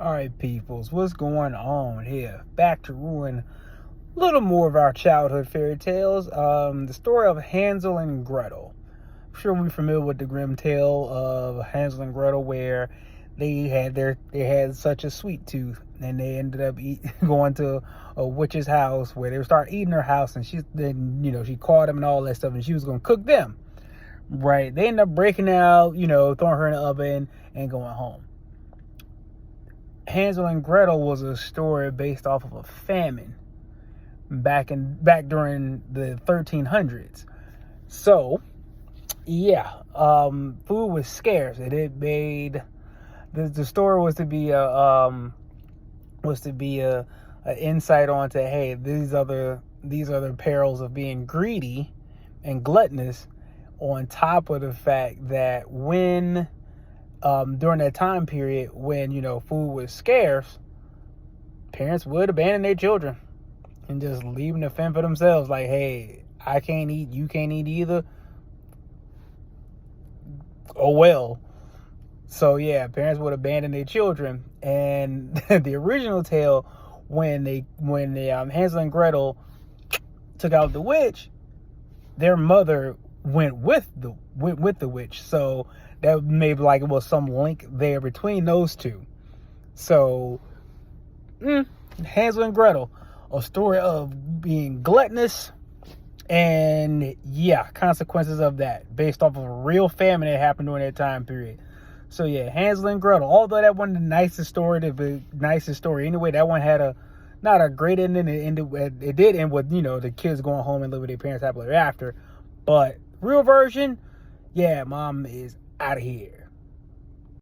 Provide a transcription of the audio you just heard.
All right, peoples, what's going on here? Back to ruin a little more of our childhood fairy tales. The story of Hansel and Gretel. I'm sure we're familiar with the grim tale of Hansel and Gretel, where they had such a sweet tooth, and they ended up going to a witch's house where they would start eating her house, and she caught them and all that stuff, and she was gonna cook them. Right? They ended up breaking out, throwing her in the oven and going home. Hansel and Gretel was a story based off of a famine back during the 1300s. So, yeah, food was scarce, and it made the story was to be a insight onto, hey, these are the perils of being greedy and gluttonous, on top of the fact that when during that time period when food was scarce, parents would abandon their children and just leave them to fend for themselves. Like, hey, I can't eat, you can't eat either. Oh well. So yeah, parents would abandon their children. And the original tale, when Hansel and Gretel took out the witch, their mother went with the witch. So that maybe like it was some link there between those two. So Hansel and Gretel, a story of being gluttonous and consequences of that based off of a real famine that happened during that time period. So yeah, Hansel and Gretel, although that wasn't the nicest story anyway, that one had not a great ending. It did end with the kids going home and live with their parents happily ever after. But real version, yeah, mom is out of here.